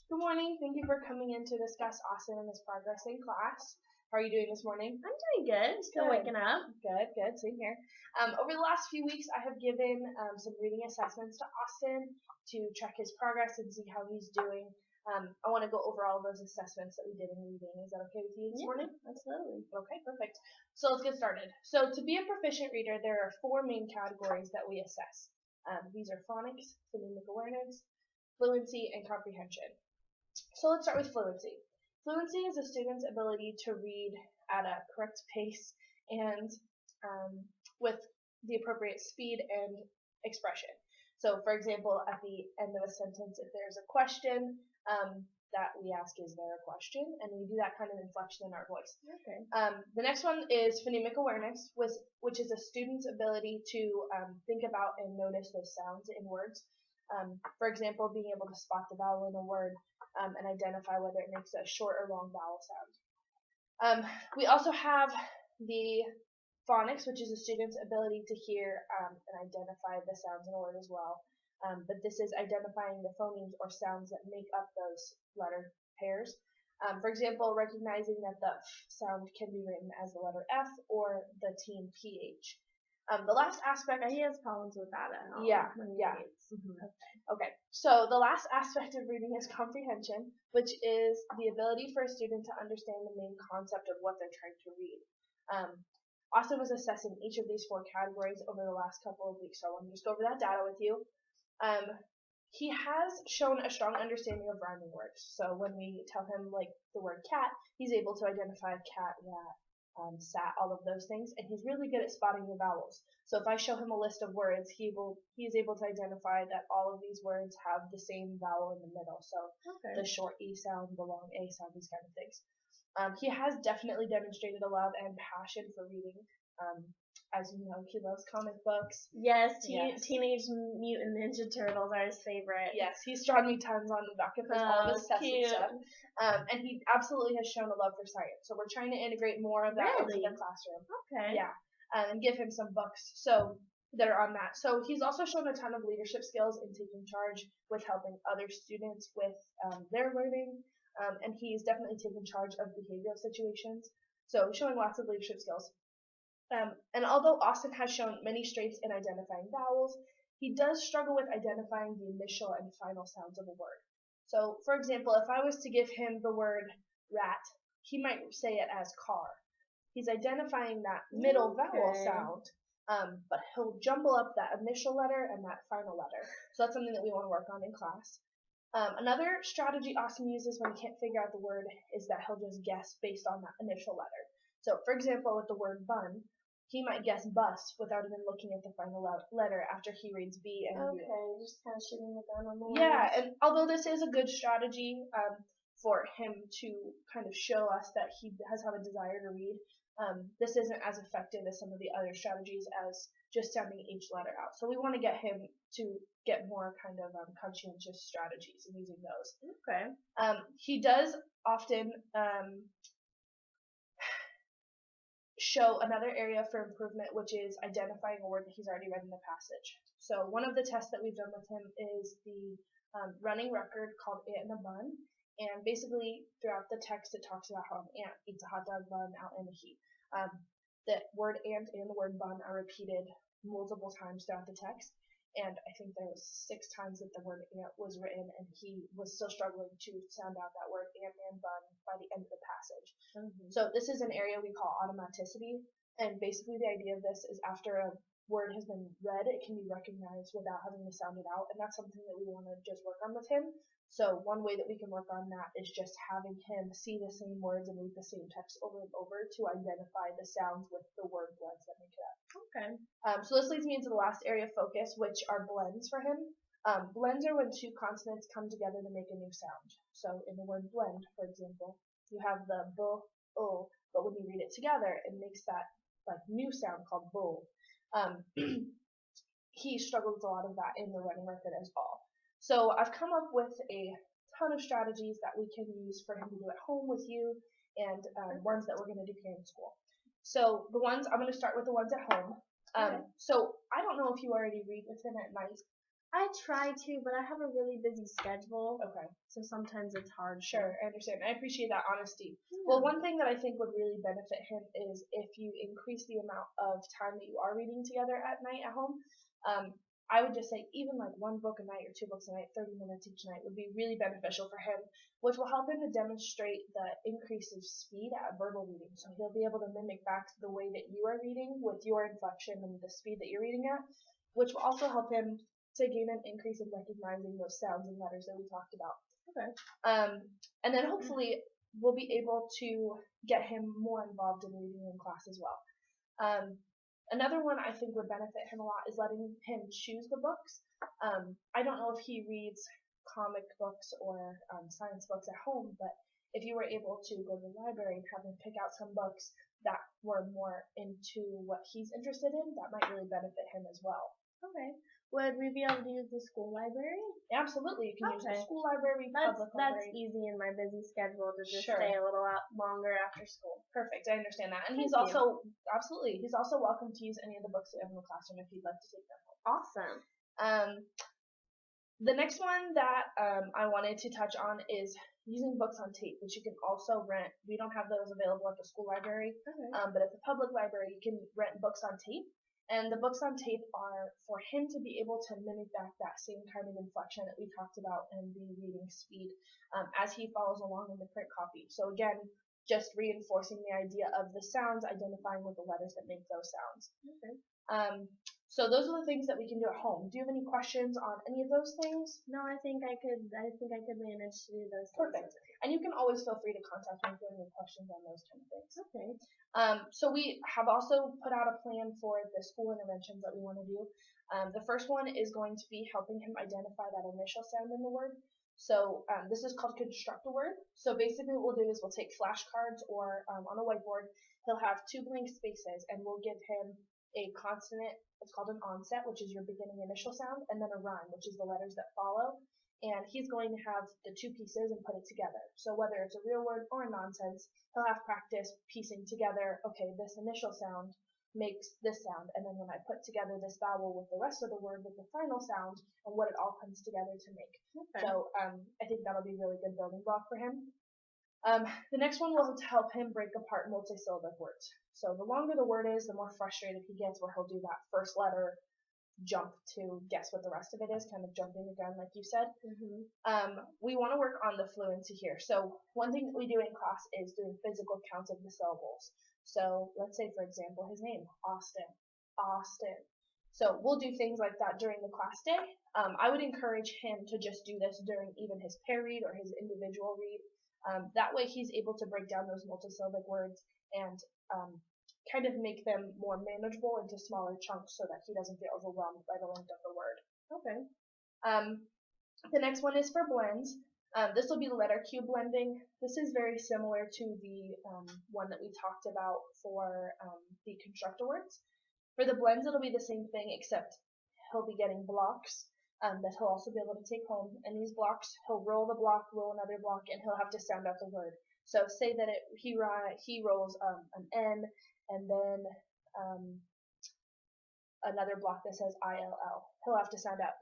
Good morning. Thank you for coming in to discuss Austin and his progress in class. How are you doing this morning? I'm doing good. Still Good. waking up. Good. Same here. Over the last few weeks, I have given some reading assessments to Austin to check his progress and see how he's doing. I want to go over all of those assessments that we did in reading. Is that okay with you this morning? Absolutely. Okay, perfect. So let's get started. So to be a proficient reader, there are four main categories that we assess. These are phonics, phonemic awareness, fluency, and comprehension. So let's start with fluency. Fluency is a student's ability to read at a correct pace and with the appropriate speed and expression. So, for example, at the end of a sentence, if there's a question, that we ask, is there a question? And we do that kind of inflection in our voice. Okay. The next one is phonemic awareness, which is a student's ability to think about and notice those sounds in words. For example, being able to spot the vowel in a word and identify whether it makes a short or long vowel sound. We also have the phonics, which is a student's ability to hear and identify the sounds in a word as well. But this is identifying the phonemes or sounds that make up those letter pairs. For example, recognizing that the F sound can be written as the letter F or the teen PH. The last aspect. He has problems with that at all. Yeah. Mm-hmm. Okay. So the last aspect of reading is comprehension, which is the ability for a student to understand the main concept of what they're trying to read. Austin was assessing each of these four categories over the last couple of weeks, so I want to just go over that data with you. He has shown a strong understanding of rhyming words. So when we tell him like the word cat, he's able to identify cat, rat, sat, all of those things, and he's really good at spotting the vowels. So if I show him a list of words, he is able to identify that all of these words have the same vowel in the middle. So the short E sound, the long A sound, these kind of things. He has definitely demonstrated a love and passion for reading. As you know, he loves comic books. Yes, Teenage Mutant Ninja Turtles are his favorite. Yes, he's drawn me tons on the back of all of his tests and stuff. And he absolutely has shown a love for science. So we're trying to integrate more of that into the classroom. Okay. Yeah, and give him some books that are on that. So he's also shown a ton of leadership skills in taking charge with helping other students with their learning. And he's definitely taken charge of behavioral situations. So showing lots of leadership skills. And although Austin has shown many strengths in identifying vowels, he does struggle with identifying the initial and final sounds of a word. So, for example, if I was to give him the word rat, he might say it as car. He's identifying that middle vowel sound, but he'll jumble up that initial letter and that final letter. So that's something that we want to work on in class. Another strategy Austin uses when he can't figure out the word is that he'll just guess based on that initial letter. So, for example, with the word bun, he might guess bus without even looking at the final letter after he reads B and U. Okay, just kind of shooting the gun on the line. Yeah, and although this is a good strategy for him to kind of show us that he has a desire to read, this isn't as effective as some of the other strategies as just sounding each letter out. So we want to get him to get more kind of conscientious strategies and using those. Okay. He does often show another area for improvement, which is identifying a word that he's already read in the passage. So one of the tests that we've done with him is the running record called Ant in a Bun. And basically, throughout the text, it talks about how an ant eats a hot dog bun out in the heat. The word ant and the word bun are repeated multiple times throughout the text. And I think there was 6 times that the word ant was written, and he was still struggling to sound out that word ant and bun by the end of the passage. Mm-hmm. So this is an area we call automaticity, and basically the idea of this is after a word has been read, it can be recognized without having to sound it out, and that's something that we want to just work on with him. So one way that we can work on that is just having him see the same words and read the same text over and over to identify the sounds with the word blends that make it up. Okay. So this leads me into the last area of focus, which are blends for him. Blends are when 2 consonants come together to make a new sound. So in the word blend, for example, you have the b, o, but when you read it together, it makes that like new sound called bull. He struggles a lot of that in the running record as well. So I've come up with a ton of strategies that we can use for him to do at home with you, and ones that we're going to do here in school. So I'm going to start with the ones at home. So I don't know if you already read with him at night. I try to, but I have a really busy schedule, Okay. so sometimes it's hard. Sure, I understand. I appreciate that honesty. Yeah. Well, one thing that I think would really benefit him is if you increase the amount of time that you are reading together at night at home. I would just say even like one book a night or 2 books a night, 30 minutes each night would be really beneficial for him, which will help him to demonstrate the increase of speed at verbal reading. So he'll be able to mimic back the way that you are reading with your inflection and the speed that you're reading at, which will also help him to gain an increase in recognizing those sounds and letters that we talked about. Okay. And then hopefully we'll be able to get him more involved in reading in class as well. Another one I think would benefit him a lot is letting him choose the books. I don't know if he reads comic books or science books at home, but if you were able to go to the library and have him pick out some books that were more into what he's interested in, that might really benefit him as well. Okay. Would we be able to use the school library? Absolutely. You can use the Okay. school library, public That's library. easy in my busy schedule to just Sure. stay a little longer after school. Perfect. I understand that. And Thank he's you. also, absolutely, he's also welcome to use any of the books that we have in the classroom if he'd like to take them home. Awesome. The next one that I wanted to touch on is using books on tape, which you can also rent. We don't have those available at the school library, Okay. but at the public library you can rent books on tape. And the books on tape are for him to be able to mimic back that same kind of inflection that we talked about and the reading speed as he follows along in the print copy. So again, just reinforcing the idea of the sounds, identifying with the letters that make those sounds. Okay. So those are the things that we can do at home. Do you have any questions on any of those things? No, I think I could manage to do those. Perfect. And you can always feel free to contact me if you have any questions on those kind of things. Okay. So we have also put out a plan for the school interventions that we want to do. The first one is going to be helping him identify that initial sound in the word. So this is called construct a word. So basically what we'll do is we'll take flashcards or on a whiteboard, he'll have 2 blank spaces and we'll give him a consonant, it's called an onset, which is your beginning initial sound, and then a rhyme, which is the letters that follow. And he's going to have the 2 pieces and put it together. So whether it's a real word or a nonsense, he'll have practice piecing together, okay, this initial sound makes this sound, and then when I put together this vowel with the rest of the word with the final sound, and what it all comes together to make. Okay. So I think that'll be a really good building block for him. The next one will help him break apart multisyllabic words. So the longer the word is, the more frustrated he gets where he'll do that first letter jump to guess what the rest of it is, kind of jumping the gun like you said. We want to work on the fluency here. So one thing that we do in class is doing physical counts of the syllables. So let's say, for example, his name, Austin. Austin. So we'll do things like that during the class day. I would encourage him to just do this during even his pair read or his individual read. That way he's able to break down those multisyllabic words and kind of make them more manageable into smaller chunks so that he doesn't get overwhelmed by the length of the word. Okay. The next one is for blends. This will be letter cue blending. This is very similar to the one that we talked about for the constructor words. For the blends, it'll be the same thing, except he'll be getting blocks that he'll also be able to take home. And these blocks, he'll roll the block, roll another block, and he'll have to sound out the word. So say that he rolls an N, and then another block that says ILL. He'll have to sound out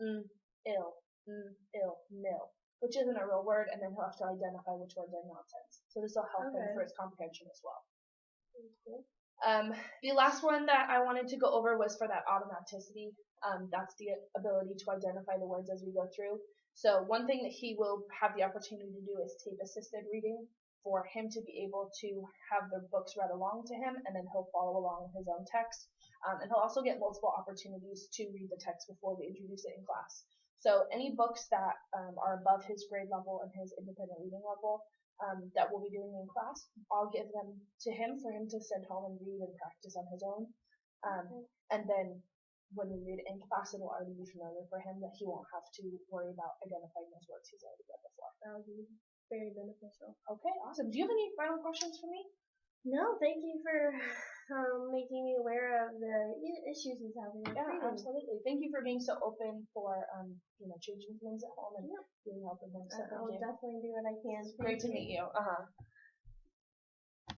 ill, nil, which isn't a real word, and then he'll have to identify which words are nonsense. So this will help him for his comprehension as well. Cool. The last one that I wanted to go over was for that automaticity. That's the ability to identify the words as we go through. So one thing that he will have the opportunity to do is tape-assisted reading for him to be able to have the books read along to him, and then he'll follow along with his own text. And he'll also get multiple opportunities to read the text before we introduce it in class. So any books that are above his grade level and his independent reading level that we'll be doing in class, I'll give them to him for him to send home and read and practice on his own. And then when we read in class, it'll already be familiar for him that he won't have to worry about identifying those words he's already read before. That would be very beneficial. Okay, awesome. Do you have any final questions for me? No, thank you for making me aware of the issues he's having with reading. Absolutely. Thank you for being so open for changing things at home and being open. I'll definitely do what I can. Great to meet you.